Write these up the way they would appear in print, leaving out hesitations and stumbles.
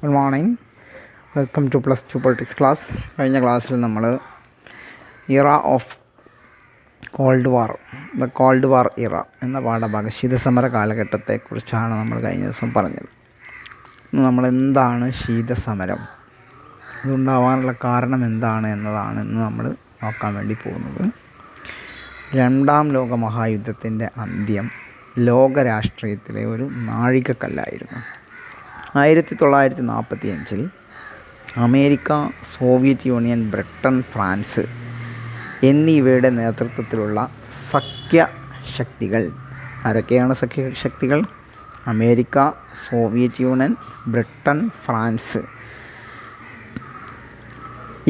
Good morning. Welcome to +2 politics class. കഴിഞ്ഞ ക്ലാസ്സിൽ നമ്മൾ era of cold war, the cold war era എന്ന പാഠഭാഗം ശീതസമര കാലഘട്ടത്തെക്കുറിച്ചാണ് നമ്മൾ കഴിഞ്ഞ ദിവസം പറഞ്ഞത്. നമ്മൾ എന്താണ് ശീതസമരം, ഇതുണ്ടാവാനുള്ള കാരണം എന്താണ് എന്നതാണ് ഇന്ന് നമ്മൾ നോക്കാൻ വേണ്ടി പോകുന്നത്. രണ്ടാം ലോക മഹായുദ്ധത്തിൻ്റെ അന്ത്യം ലോകരാഷ്ട്രീയത്തിലെ ഒരു നാഴികക്കല്ലായിരുന്നു. 1945 America, Soviet Union, Britain, France എന്നിവയുടെ നേതൃത്വത്തിലുള്ള സഖ്യശക്തികൾ, ആരൊക്കെയാണ് സഖ്യശക്തികൾ? America, Soviet Union, Britain, France,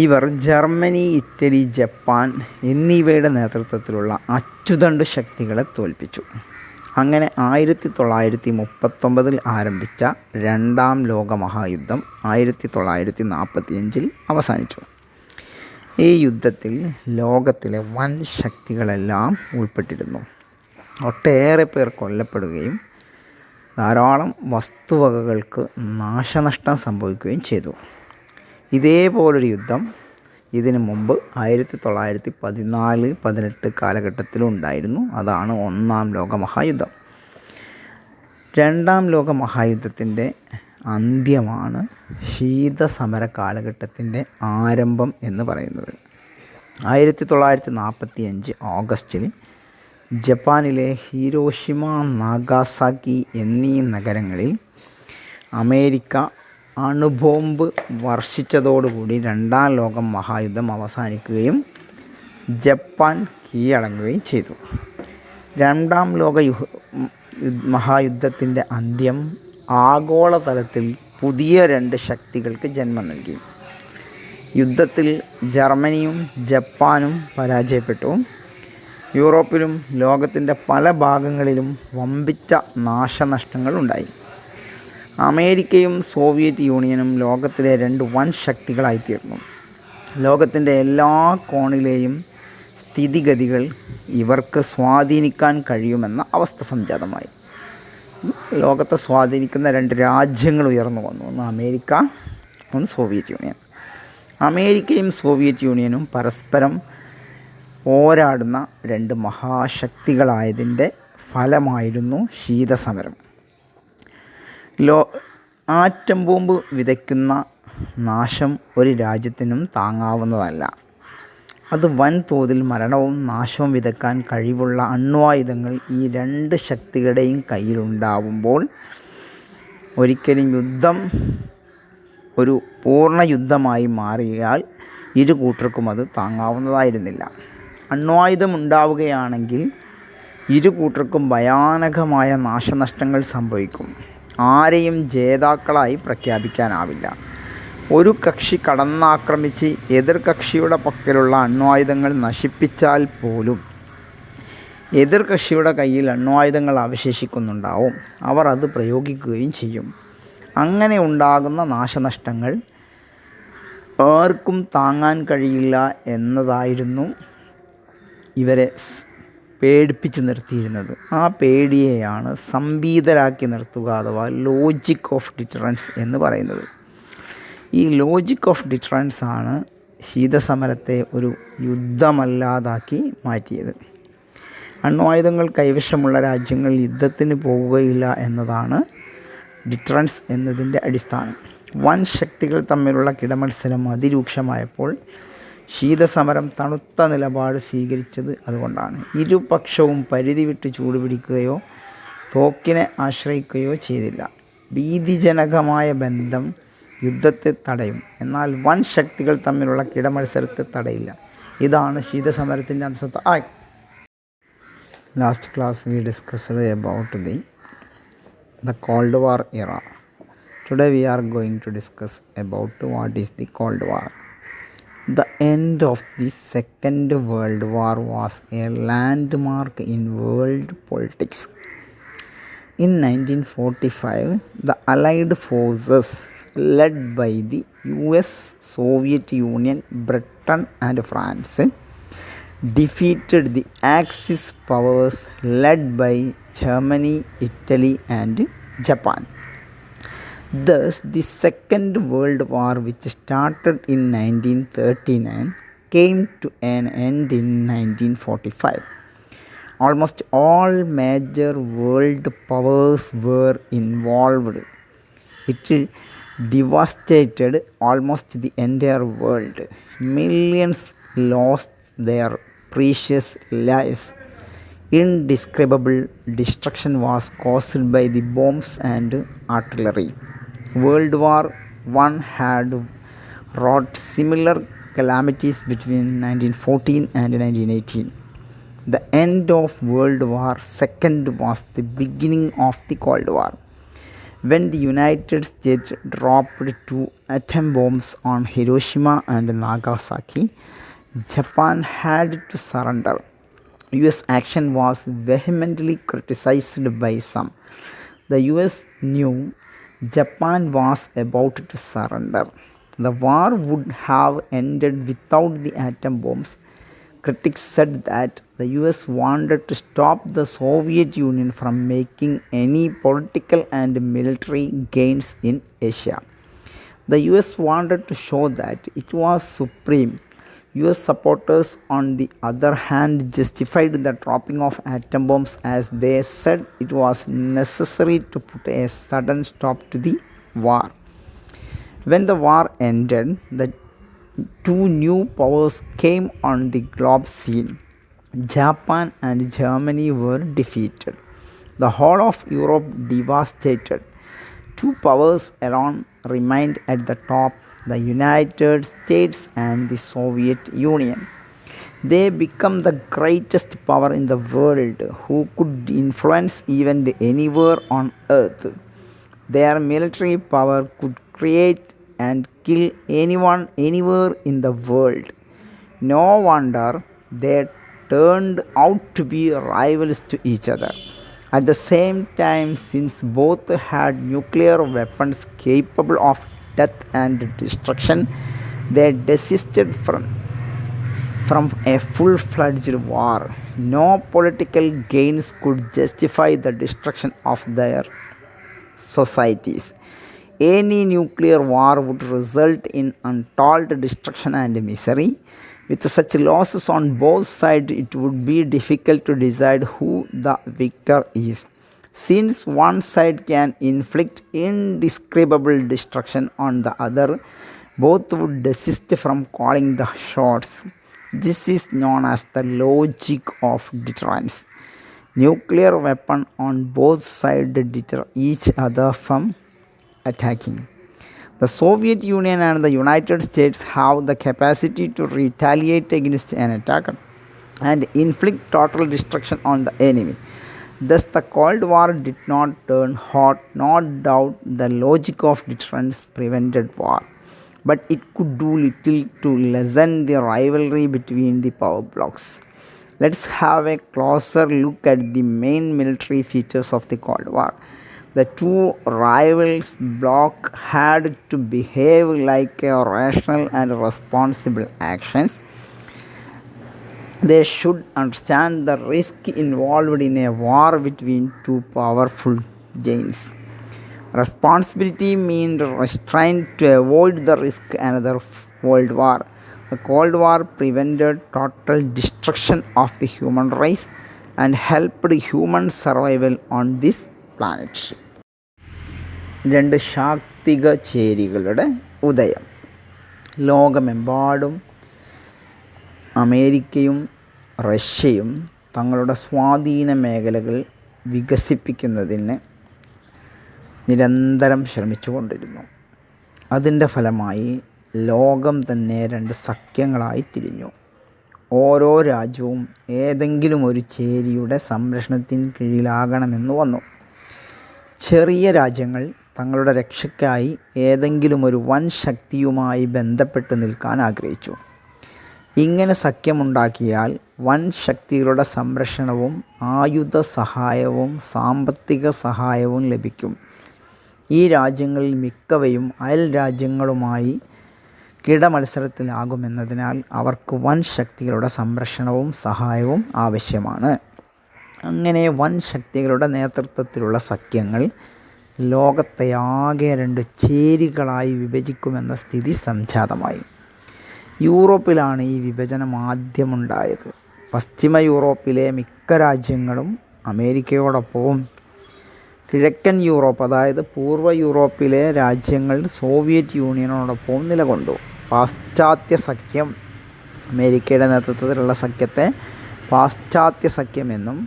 ഇവർ ജർമ്മനി, ഇറ്റലി, ജപ്പാൻ എന്നിവയുടെ നേതൃത്വത്തിലുള്ള അച്ചുതണ്ട് ശക്തികളെ തോൽപ്പിച്ചു. അങ്ങനെ 1939 ആരംഭിച്ച രണ്ടാം ലോക മഹായുദ്ധം 1945 അവസാനിച്ചു. ഈ യുദ്ധത്തിൽ ലോകത്തിലെ വൻ ശക്തികളെല്ലാം ഉൾപ്പെട്ടിരുന്നു. ഒട്ടേറെ പേർ കൊല്ലപ്പെടുകയും ധാരാളം വസ്തുവകകൾക്ക് നാശനഷ്ടം സംഭവിക്കുകയും ചെയ്തു. ഇതേപോലൊരു യുദ്ധം ഇതിനു മുമ്പ് 1914-18 കാലഘട്ടത്തിലുണ്ടായിരുന്നു. അതാണ് ഒന്നാം ലോക മഹായുദ്ധം. രണ്ടാം ലോക മഹായുദ്ധത്തിൻ്റെ അന്ത്യമാണ് ശീതസമര കാലഘട്ടത്തിൻ്റെ ആരംഭം എന്ന് പറയുന്നത്. 1945 ഓഗസ്റ്റിൽ ജപ്പാനിലെ ഹിരോഷിമ, നാഗാസാക്കി എന്നീ നഗരങ്ങളിൽ അമേരിക്ക അണുബോംബ് വർഷിച്ചതോടുകൂടി രണ്ടാം ലോക മഹായുദ്ധം അവസാനിക്കുകയും ജപ്പാൻ കീഴടങ്ങുകയും ചെയ്തു. രണ്ടാം ലോക മഹായുദ്ധത്തിൻ്റെ അന്ത്യം ആഗോളതലത്തിൽ പുതിയ രണ്ട് ശക്തികൾക്ക് ജന്മം നൽകി. യുദ്ധത്തിൽ ജർമ്മനിയും ജപ്പാനും പരാജയപ്പെട്ടു. യൂറോപ്പിലും ലോകത്തിൻ്റെ പല ഭാഗങ്ങളിലും വമ്പിച്ച നാശനഷ്ടങ്ങൾ ഉണ്ടായി. അമേരിക്കയും സോവിയറ്റ് യൂണിയനും ലോകത്തിലെ രണ്ട് വൻ ശക്തികളായിത്തീർന്നു. ലോകത്തിൻ്റെ എല്ലാ കോണിലെയും സ്ഥിതിഗതികൾ ഇവർക്ക് സ്വാധീനിക്കാൻ കഴിയുമെന്ന അവസ്ഥ സംജാതമായി. ലോകത്തെ സ്വാധീനിക്കുന്ന രണ്ട് രാജ്യങ്ങൾ ഉയർന്നു വന്നു. ഒന്ന് അമേരിക്ക, ഒന്ന് സോവിയറ്റ് യൂണിയൻ. അമേരിക്കയും സോവിയറ്റ് യൂണിയനും പരസ്പരം പോരാടുന്ന രണ്ട് മഹാശക്തികളായതിൻ്റെ ഫലമായിരുന്നു ശീതസമരം. ആറ്റം ബോംബ് വിതയ്ക്കുന്ന നാശം ഒരു രാജ്യത്തിനും താങ്ങാവുന്നതല്ല. അത് വൻതോതിൽ മരണവും നാശവും വിതയ്ക്കാൻ കഴിവുള്ള അണ്വായുധങ്ങൾ ഈ രണ്ട് ശക്തികളുടെയും കയ്യിലുണ്ടാവുമ്പോൾ ഒരിക്കലും യുദ്ധം ഒരു പൂർണ്ണ യുദ്ധമായി മാറിയാൽ ഇരു കൂട്ടർക്കും അത് താങ്ങാവുന്നതായിരുന്നില്ല. അണ്വായുധം ഉണ്ടാവുകയാണെങ്കിൽ ഇരു കൂട്ടർക്കും ഭയാനകമായ നാശനഷ്ടങ്ങൾ സംഭവിക്കും. ആരെയും ജേതാക്കളായി പ്രഖ്യാപിക്കാനാവില്ല. ഒരു കക്ഷി കടന്നാക്രമിച്ച് എതിർ കക്ഷിയുടെ പക്കലുള്ള അണ്വായുധങ്ങൾ നശിപ്പിച്ചാൽ പോലും എതിർ കക്ഷിയുടെ കയ്യിൽ അണ്വായുധങ്ങൾ അവശേഷിക്കുന്നുണ്ടാവും. അവർ അത് പ്രയോഗിക്കുകയും ചെയ്യും. അങ്ങനെ ഉണ്ടാകുന്ന നാശനഷ്ടങ്ങൾ ആർക്കും താങ്ങാൻ കഴിയില്ല എന്നതായിരുന്നു ഇവരെ പേടിപ്പിച്ച് നിർത്തിയിരുന്നത്. ആ പേടിയെയാണ് സംഭീതരാക്കി നിർത്തുക അഥവാ ലോജിക് ഓഫ് ഡിറ്ററൻസ് എന്ന് പറയുന്നത്. ഈ ലോജിക് ഓഫ് ഡിറ്ററൻസ് ആണ് ശീതസമരത്തെ ഒരു യുദ്ധമല്ലാതാക്കി മാറ്റിയത്. അണ്വായുധങ്ങൾ കൈവശമുള്ള രാജ്യങ്ങൾ യുദ്ധത്തിന് പോകുകയില്ല എന്നതാണ് ഡിറ്ററൻസ് എന്നതിൻ്റെ അടിസ്ഥാനം. വൻ ശക്തികൾ തമ്മിലുള്ള കിടമത്സരം അതിരൂക്ഷമായപ്പോൾ ശീതസമരം തണുത്ത നിലപാട് സ്വീകരിച്ചത് അതുകൊണ്ടാണ്. ഇരുപക്ഷവും പരിധി വിട്ട് ചൂടുപിടിക്കുകയോ തോക്കിനെ ആശ്രയിക്കുകയോ ചെയ്തില്ല. ഭീതിജനകമായ ബന്ധം യുദ്ധത്തെ തടയും, എന്നാൽ വൻ ശക്തികൾ തമ്മിലുള്ള കിടമത്സരത്തെ തടയില്ല. ഇതാണ് ശീതസമരത്തിൻ്റെ അന്തസത്ത. Last class we discussed about the Cold War era. Today we are going to discuss about what is the Cold War. The end of the Second World War was a landmark in world politics. In 1945, the Allied forces led by the US, Soviet Union, Britain and France defeated the Axis powers led by Germany, Italy and Japan. Thus, the Second World War, which started in 1939, came to an end in 1945. Almost all major world powers were involved. It devastated almost the entire world. Millions lost their precious lives. Indescribable destruction was caused by the bombs and artillery. World War I had wrought similar calamities between 1914 and 1918. The end of World War II was the beginning of the Cold War. When the United States dropped 2 atom bombs on Hiroshima and Nagasaki, Japan had to surrender. US action was vehemently criticized by some. The US knew Japan was about to surrender. The war would have ended without the atom bombs. Critics said that the US wanted to stop the Soviet Union from making any political and military gains in Asia. The US wanted to show that it was supreme. US supporters, on the other hand, justified the dropping of atom bombs as they said it was necessary to put a sudden stop to the war. When the war ended, the two new powers came on the globe scene. Japan and Germany were defeated. The whole of Europe devastated. Two powers alone remained at the top, the United States and the Soviet Union. They became the greatest power in the world, who could influence even anywhere on earth. Their military power could create and kill anyone anywhere in the world. No wonder they turned out to be rivals to each other. At the same time, since both had nuclear weapons capable of death and destruction, they desisted from a full-fledged war. No political gains could justify the destruction of their societies. Any nuclear war would result in untold destruction and misery. With such losses on both sides, it would be difficult to decide who the victor is. Since one side can inflict indescribable destruction on the other, both would desist from calling the shots. This is known as the logic of deterrence. Nuclear weapons on both sides deter each other from attacking. The Soviet Union and the United States have the capacity to retaliate against an attack and inflict total destruction on the enemy. Thus, the Cold War did not turn hot. No doubt the logic of deterrence prevented war, but it could do little to lessen the rivalry between the power blocks. Let's have a closer look at the main military features of the Cold War. The two rivals bloc had to behave like a rational and responsible actions. They should understand the risk involved in a war between two powerful giants. Responsibility means restraint to avoid the risk another world war. The Cold War prevented total destruction of the human race and helped human survival on this planet. രണ്ട് ശാക്തിക ചേരികളുടെ ഉദയം. ലോകമെമ്പാടും അമേരിക്കയും റഷ്യയും തങ്ങളുടെ സ്വാധീന മേഖലകൾ വികസിപ്പിക്കുന്നതിന് നിരന്തരം ശ്രമിച്ചുകൊണ്ടിരുന്നു. അതിൻ്റെ ഫലമായി ലോകം തന്നെ രണ്ട് സഖ്യങ്ങളായി തിരിഞ്ഞു. ഓരോ രാജ്യവും ഏതെങ്കിലും ഒരു ചേരിയുടെ സംരക്ഷണത്തിന് കീഴിലാകണമെന്ന് വന്നു. ചെറിയ രാജ്യങ്ങൾ തങ്ങളുടെ രക്ഷയ്ക്കായി ഏതെങ്കിലും ഒരു വൻ ശക്തിയുമായി ബന്ധപ്പെട്ട് നിൽക്കാൻ ആഗ്രഹിച്ചു. ഇങ്ങനെ സഖ്യമുണ്ടാക്കിയാൽ വൻ ശക്തികളുടെ സംരക്ഷണവും ആയുധ സഹായവും സാമ്പത്തിക സഹായവും ലഭിക്കും. ഈ രാജ്യങ്ങളിൽ മിക്കവയും അയൽ രാജ്യങ്ങളുമായി കിടമത്സരത്തിലാകുമെന്നതിനാൽ അവർക്ക് വൻ ശക്തികളുടെ സംരക്ഷണവും സഹായവും ആവശ്യമാണ്. അങ്ങനെ വൻ ശക്തികളുടെ നേതൃത്വത്തിലുള്ള സഖ്യങ്ങൾ ലോകത്തെയാകെ 2 ചേരികളായി വിഭജിക്കുമെന്ന സ്ഥിതി സംജാതമായി. യൂറോപ്പിലാണ് ഈ വിഭജനം ആദ്യമുണ്ടായത്. പശ്ചിമ യൂറോപ്പിലെ മിക്ക രാജ്യങ്ങളും അമേരിക്കയോടൊപ്പവും കിഴക്കൻ യൂറോപ്പ്, അതായത് പൂർവ്വ യൂറോപ്പിലെ രാജ്യങ്ങൾ സോവിയറ്റ് യൂണിയനോടൊപ്പവും നിലകൊണ്ടു. പാശ്ചാത്യ സഖ്യം, അമേരിക്കയുടെ നേതൃത്വത്തിലുള്ള സഖ്യത്തെ പാശ്ചാത്യ സഖ്യം എന്നും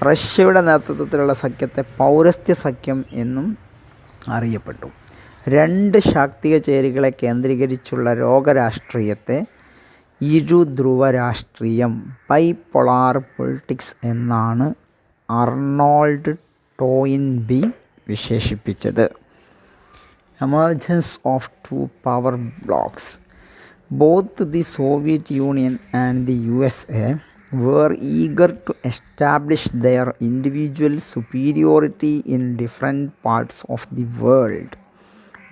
റഷ്യയുടെ നേതൃത്വത്തിലുള്ള സഖ്യത്തെ പൗരസ്ത്യ സഖ്യം എന്നും അറിയപ്പെട്ടു. 2 ശാക്തിക ചേരികളെ കേന്ദ്രീകരിച്ചുള്ള ലോകരാഷ്ട്രീയത്തെ ഇരുധ്രുവ രാഷ്ട്രീയം, ബൈപോളാർ പൊളിറ്റിക്സ് എന്നാണ് അർണോൾഡ് ടോയിൻബി വിശേഷിപ്പിച്ചത്. Emergence of 2 power blocks. Both the Soviet union and the USA were eager to establish their individual superiority in different parts of the world.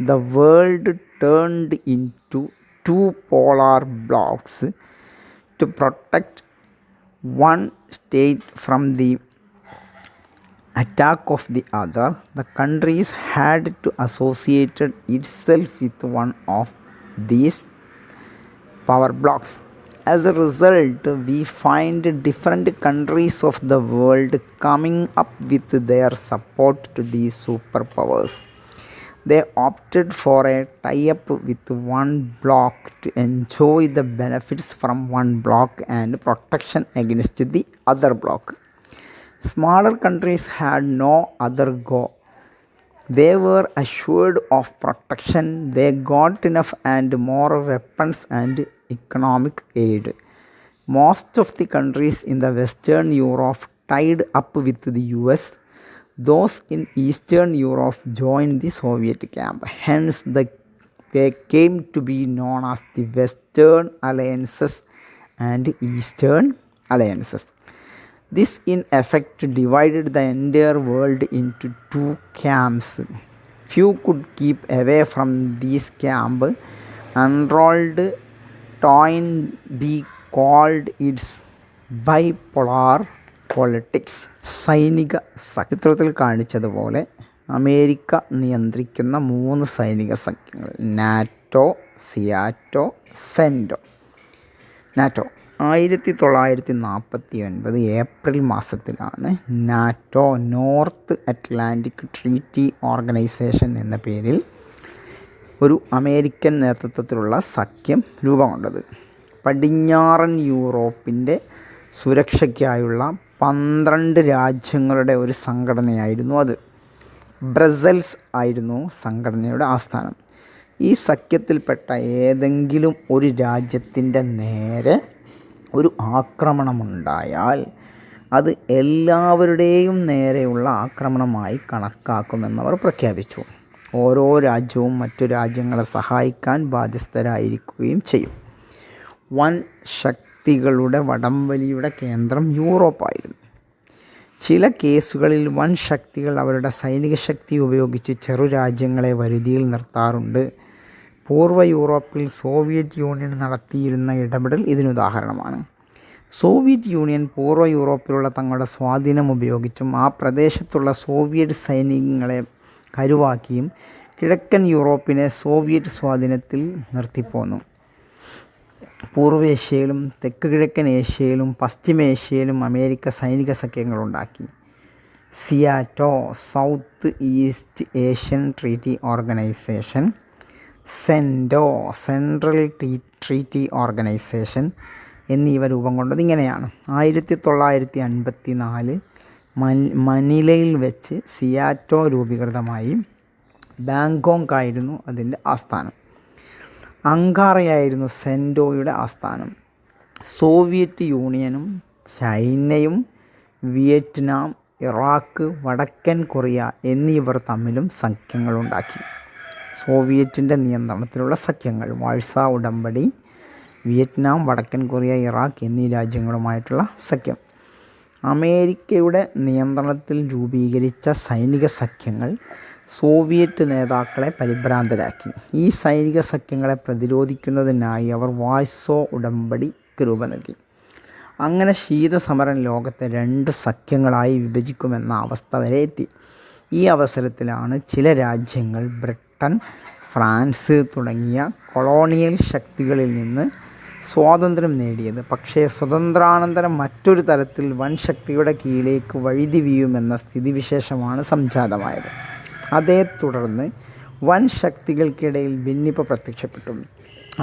The world turned into 2 polar blocks. To protect one state from the attack of the other, the countries had to associate itself with one of these power blocks. As a result, we find different countries of the world coming up with their support to these superpowers. They opted for a tie-up with one bloc to enjoy the benefits from one bloc and protection against the other bloc. Smaller countries had no other go. They were assured of protection. They got enough and more weapons and economic aid. Most of the countries in the Western Europe tied up with the US. Those in Eastern Europe joined the Soviet camp. Hence, they came to be known as the Western Alliances and Eastern Alliances. This in effect divided the entire world into 2 camps. Few could keep away from this camp. Unrolled Toynbee called its bipolar politics. സൈനിക ചിത്രത്തിൽ കാണിച്ചതുപോലെ America നിയന്ത്രിക്കുന്ന 3 സൈനിക സഖ്യങ്ങൾ, NATO, SEATO, സെൻറ്റോ. NATO 1949 April മാസത്തിലാണ് NATO, north Atlantic treaty organisation എന്ന പേരിൽ ഒരു American നേതൃത്വത്തിലുള്ള സഖ്യം രൂപം കൊണ്ടത്. പടിഞ്ഞാറൻ യൂറോപ്പിൻ്റെ സുരക്ഷയ്ക്കായുള്ള 12 രാജ്യങ്ങളുടെ ഒരു സംഘടനയായിരുന്നു അത്. ബ്രസൽസ് ആയിരുന്നു സംഘടനയുടെ ആസ്ഥാനം. ഈ സഖ്യത്തിൽപ്പെട്ട ഏതെങ്കിലും ഒരു രാജ്യത്തിൻ്റെ നേരെ ഒരു ആക്രമണമുണ്ടായാൽ അത് എല്ലാവരുടെയും നേരെയുള്ള ആക്രമണമായി കണക്കാക്കുമെന്നവർ പ്രഖ്യാപിച്ചു. ഓരോ രാജ്യവും മറ്റു രാജ്യങ്ങളെ സഹായിക്കാൻ ബാധ്യസ്ഥരായിരിക്കുകയും ചെയ്യും. വൻ ശക്തികളുടെ വടംവലിയുടെ കേന്ദ്രം യൂറോപ്പായിരുന്നു. ചില കേസുകളിൽ വൻ ശക്തികൾ അവരുടെ സൈനിക ശക്തി ഉപയോഗിച്ച് ചെറു രാജ്യങ്ങളെ വരുതിയിൽ നിർത്താറുണ്ട്. പൂർവ്വ യൂറോപ്പിൽ സോവിയറ്റ് യൂണിയൻ നടത്തിയിരുന്ന ഇടപെടൽ ഇതിനുദാഹരണമാണ്. സോവിയറ്റ് യൂണിയൻ പൂർവ്വ യൂറോപ്പിലുള്ള തങ്ങളുടെ സ്വാധീനം ഉപയോഗിച്ചും ആ പ്രദേശത്തുള്ള സോവിയറ്റ് സൈന്യങ്ങളെ കരുവാക്കിയും കിഴക്കൻ യൂറോപ്പിനെ സോവിയറ്റ് സ്വാധീനത്തിൽ നിർത്തിപ്പോന്നു. പൂർവേഷ്യയിലും തെക്ക് കിഴക്കൻ ഏഷ്യയിലും പശ്ചിമേഷ്യയിലും അമേരിക്ക സൈനിക സഖ്യങ്ങളുണ്ടാക്കി. SEATO, South East Asian treaty organisation, CENTO, central treaty organisation എന്നിവ രൂപം കൊണ്ടത് ഇങ്ങനെയാണ്. 1954 മനിലയിൽ വെച്ച് സിയാറ്റോ രൂപീകൃതമായി. ബാങ്കോക്ക് ആയിരുന്നു അതിൻ്റെ ആസ്ഥാനം. അങ്കാറയായിരുന്നു സെൻറ്റോയുടെ ആസ്ഥാനം. സോവിയറ്റ് യൂണിയനും ചൈനയും വിയറ്റ്നാം, ഇറാഖ്, വടക്കൻ കൊറിയ എന്നിവർ തമ്മിലും സഖ്യങ്ങളുണ്ടാക്കി. സോവിയറ്റിൻ്റെ നിയന്ത്രണത്തിലുള്ള സഖ്യങ്ങൾ: വാഴ്സ ഉടമ്പടി, വിയറ്റ്നാം, വടക്കൻ കൊറിയ, ഇറാഖ് എന്നീ രാജ്യങ്ങളുമായിട്ടുള്ള സഖ്യം. അമേരിക്കയുടെ നിയന്ത്രണത്തിൽ രൂപീകരിച്ച സൈനിക സഖ്യങ്ങൾ സോവിയറ്റ് നേതാക്കളെ പരിഭ്രാന്തരാക്കി. ഈ സൈനിക സഖ്യങ്ങളെ പ്രതിരോധിക്കുന്നതിനായി അവർ വാഴ്സോ ഉടമ്പടിക്ക് രൂപം നൽകി. അങ്ങനെ ശീതസമരം ലോകത്തെ 2 സഖ്യങ്ങളായി വിഭജിക്കുമെന്ന അവസ്ഥ വരെ എത്തി. ഈ അവസരത്തിലാണ് ചില രാജ്യങ്ങൾ ബ്രിട്ടൻ, ഫ്രാൻസ് തുടങ്ങിയ കൊളോണിയൽ ശക്തികളിൽ നിന്ന് സ്വാതന്ത്ര്യം നേടിയത്. പക്ഷേ സ്വതന്ത്രാനന്തരം മറ്റൊരു തരത്തിൽ വൻ ശക്തിയുടെ കീഴിലേക്ക് വഴുതിവീഴുമെന്ന സ്ഥിതിവിശേഷമാണ് സംജാതമായത്. അതേ തുടർന്ന് വൻ ശക്തികൾക്കിടയിൽ ഭിന്നിപ്പ് പ്രത്യക്ഷപ്പെട്ടു.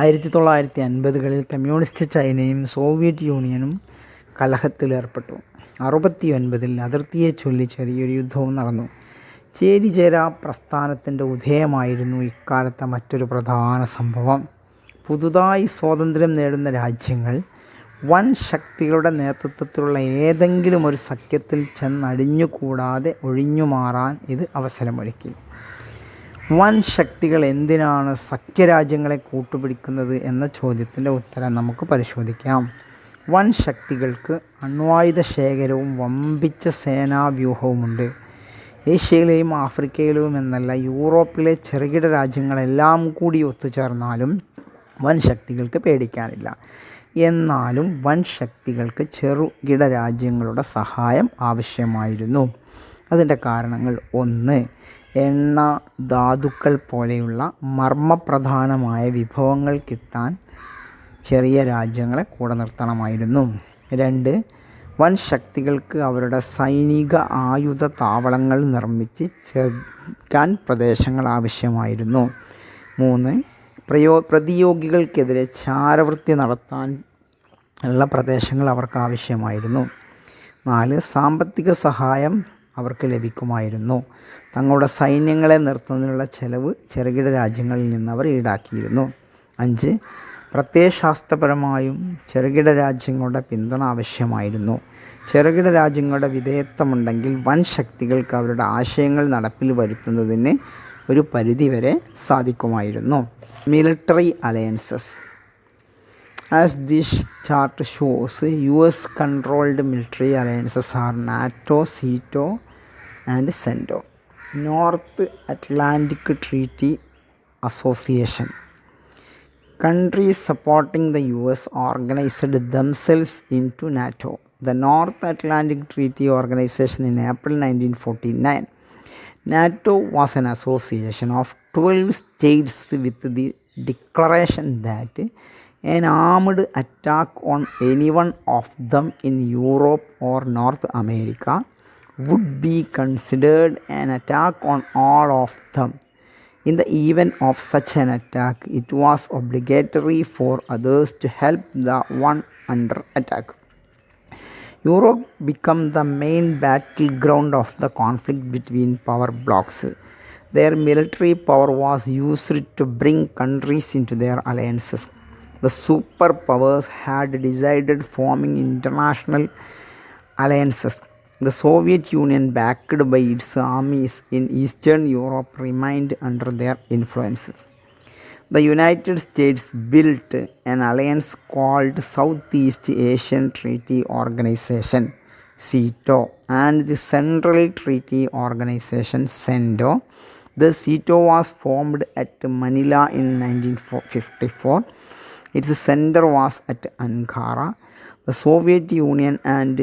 1950കളിൽ കമ്മ്യൂണിസ്റ്റ് ചൈനയും സോവിയറ്റ് യൂണിയനും കലഹത്തിലേർപ്പെട്ടു. 1969ൽ അതിർത്തിയെ ചൊല്ലി ചെറിയൊരു യുദ്ധവും നടന്നു. ചേരിചേരാ പ്രസ്ഥാനത്തിൻ്റെ ഉദയമായിരുന്നു ഇക്കാലത്തെ മറ്റൊരു പ്രധാന സംഭവം. പുതുതായി സ്വാതന്ത്ര്യം നേടുന്ന രാജ്യങ്ങൾ വൻ ശക്തികളുടെ നേതൃത്വത്തിലുള്ള ഏതെങ്കിലും ഒരു സഖ്യത്തിൽ ചെന്നടിഞ്ഞുകൂടാതെ ഒഴിഞ്ഞുമാറാൻ ഇത് അവസരമൊരുക്കി. വൻ ശക്തികൾ എന്തിനാണ് സഖ്യരാജ്യങ്ങളെ കൂട്ടുപിടിക്കുന്നത് എന്ന ചോദ്യത്തിൻ്റെ ഉത്തരം നമുക്ക് പരിശോധിക്കാം. വൻ ശക്തികൾക്ക് അണ്വായുധ ശേഖരവും വമ്പിച്ച സേനാവ്യൂഹവുമുണ്ട്. ഏഷ്യയിലെയും ആഫ്രിക്കയിലും എന്നല്ല, യൂറോപ്പിലെ ചെറുകിട രാജ്യങ്ങളെല്ലാം കൂടി ഒത്തുചേർന്നാലും വൻ ശക്തികൾക്ക് പേടിക്കാനില്ല. എന്നാലും വൻ ശക്തികൾക്ക് ചെറുകിട രാജ്യങ്ങളുടെ സഹായം ആവശ്യമായിരുന്നു. അതിൻ്റെ കാരണങ്ങൾ: 1. എണ്ണ, ധാതുക്കൾ പോലെയുള്ള മർമ്മപ്രധാനമായ വിഭവങ്ങൾ കിട്ടാൻ ചെറിയ രാജ്യങ്ങളെ കൂടെ നിർത്തണമായിരുന്നു. 2. വൻ ശക്തികൾക്ക് അവരുടെ സൈനിക ആയുധ താവളങ്ങൾ നിർമ്മിച്ച് ചേർക്കാൻ പ്രദേശങ്ങൾ ആവശ്യമായിരുന്നു. 3. പ്രതിയോഗികൾക്കെതിരെ ചാരവൃത്തി നടത്താൻ ഉള്ള പ്രദേശങ്ങൾ അവർക്ക് ആവശ്യമായിരുന്നു. 4. സാമ്പത്തിക സഹായം അവർക്ക് ലഭിക്കുമായിരുന്നു. തങ്ങളുടെ സൈന്യങ്ങളെ നിർത്തുന്നതിനുള്ള ചെലവ് ചെറുകിട രാജ്യങ്ങളിൽ നിന്ന് അവർ ഈടാക്കിയിരുന്നു. 5. പ്രത്യയശാസ്ത്രപരമായും ചെറുകിട രാജ്യങ്ങളുടെ പിന്തുണ ആവശ്യമായിരുന്നു. ചെറുകിട രാജ്യങ്ങളുടെ വിധേയത്വമുണ്ടെങ്കിൽ വൻ ശക്തികൾക്ക് അവരുടെ ആശയങ്ങൾ നടപ്പിൽ വരുത്തുന്നതിന് ഒരു പരിധിവരെ സാധിക്കുമായിരുന്നു. Military alliances. As this chart shows, US-controlled military alliances are NATO, SEATO and CENTO. North Atlantic Treaty Association. Countries supporting the US organized themselves into NATO, the North Atlantic Treaty Organization, in April 1949. NATO was an association of 12 states with the declaration that an armed attack on any one of them in Europe or North America would be considered an attack on all of them. In the event of such an attack, it was obligatory for others to help the one under attack. Europe became the main battleground of the conflict between power blocs. Their military power was used to bring countries into their alliances. The superpowers had decided forming international alliances. The Soviet Union, backed by its armies in Eastern Europe, remained under their influences. The United States built an alliance called Southeast Asian Treaty Organization, SEATO, and the Central Treaty Organization, CENTO. The SEATO was formed at Manila in 1954. Its center was at Ankara. The Soviet Union and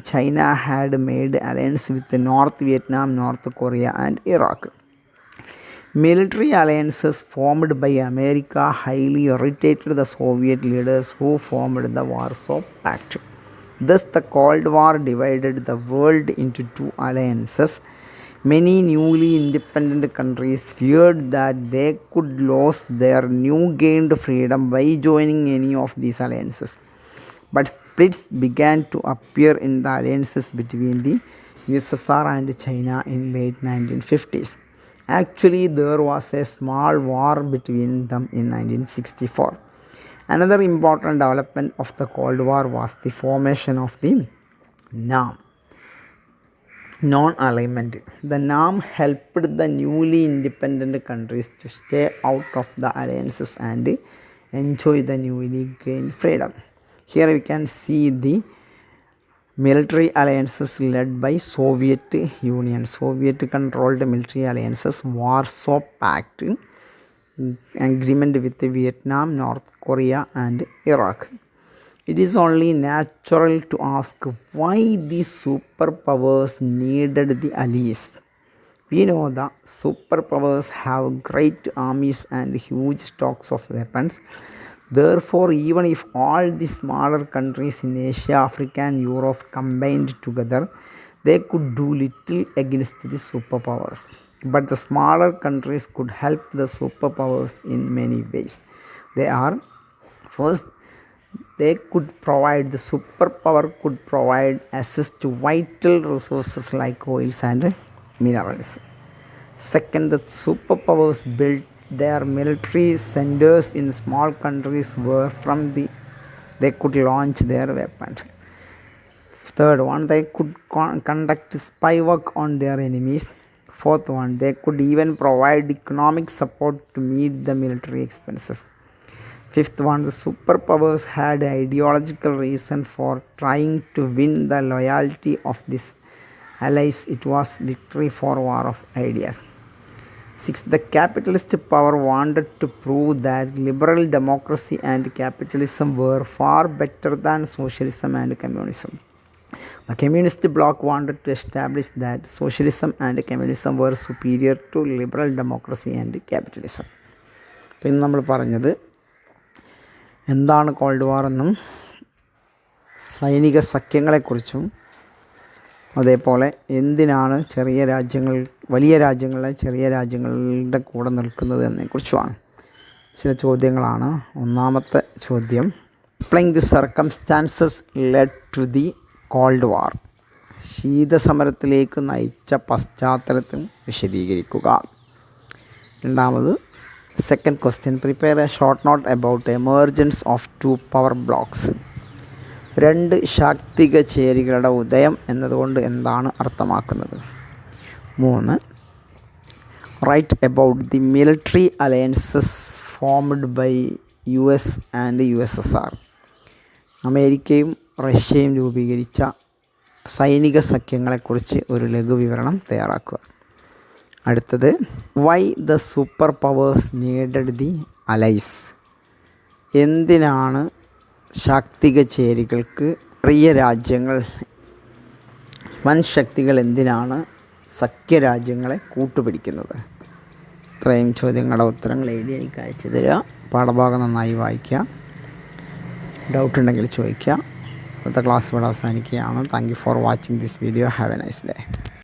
China had made alliance with North Vietnam, North Korea, and Iraq. Military alliances formed by America highly irritated the Soviet leaders, who formed the Warsaw Pact. Thus, the Cold War divided the world into two alliances. Many newly independent countries feared that they could lose their new gained freedom by joining any of these alliances. But splits began to appear in the alliances between the USSR and China in late 1950s. Actually, there was a small war between them in 1964. Another important development of the Cold War was the formation of the NAM, non-alignment. The NAM helped the newly independent countries to stay out of the alliances and enjoy the newly gained freedom. Here we can see the military alliances led by Soviet Union, Soviet controlled military alliances, Warsaw Pact, agreement with Vietnam, North Korea, and Iraq. It is only natural to ask why these superpowers needed the allies. We know the superpowers have great armies and huge stocks of weapons. Therefore, even if all the smaller countries in Asia, Africa, and Europe combined together, they could do little against the superpowers. But the smaller countries could help the superpowers in many ways. They are first, they could provide the superpower could provide access to vital resources like oils and minerals. Second, the superpowers built their military centers in small countries where from the they could launch their weapons. Third one, they could conduct spy work on their enemies. Fourth one, they could even provide economic support to meet the military expenses. Fifth one, the superpowers had ideological reason for trying to win the loyalty of these allies. It was victory for war of ideas. Sixth, the capitalist power wanted to prove that liberal democracy and capitalism were far better than socialism and communism. The communist bloc wanted to establish that socialism and communism were superior to liberal democracy and capitalism. അപ്പോൾ ഇന്ന് നമ്മൾ പറഞ്ഞത് എന്താണ് called വാർ എന്നും സൈനിക സഖ്യങ്ങളെക്കുറിച്ചും അതേപോലെ എന്തിനാണ് വലിയ രാജ്യങ്ങളെ ചെറിയ രാജ്യങ്ങളുടെ കൂടെ നിൽക്കുന്നത് എന്നതിനെക്കുറിച്ചുമാണ്. ചില ചോദ്യങ്ങളാണ്. ഒന്നാമത്തെ ചോദ്യം, explain the circumstances led to the cold war. ശീതസമരത്തിലേക്ക് നയിച്ച പശ്ചാത്തലത്തിൽ വിശദീകരിക്കുക. രണ്ടാമത്, second question, prepare a short note about emergence of two power blocs. രണ്ട് ശാക്തിക ചേരികളുടെ ഉദയം എന്നതുകൊണ്ട് എന്താണ് അർത്ഥമാക്കുന്നത്? മൂന്ന്, write about the military alliances formed by US and USSR. അമേരിക്കയും റഷ്യയും രൂപീകരിച്ച സൈനിക സഖ്യങ്ങളെക്കുറിച്ച് ഒരു ലഘുവിവരണം തയ്യാറാക്കുക. അടുത്തത്, why the super powers needed the allies. എന്തിനാണ് ശാക്തിക ചേരികൾക്ക് ചെറിയ രാജ്യങ്ങൾ, വൻ ശക്തികൾ എന്തിനാണ് സഖ്യരാജ്യങ്ങളെ കൂട്ടുപിടിക്കുന്നത്? ഇത്രയും ചോദ്യങ്ങളുടെ ഉത്തരങ്ങൾ എഴുതി എനിക്ക് അയച്ചു തരിക. പാഠഭാഗം നന്നായി വായിക്കുക. ഡൗട്ട് ഉണ്ടെങ്കിൽ ചോദിക്കുക. അടുത്ത ക്ലാസ് ഇവിടെ അവസാനിക്കുകയാണ്. Thank you for watching this video. Have A nice day.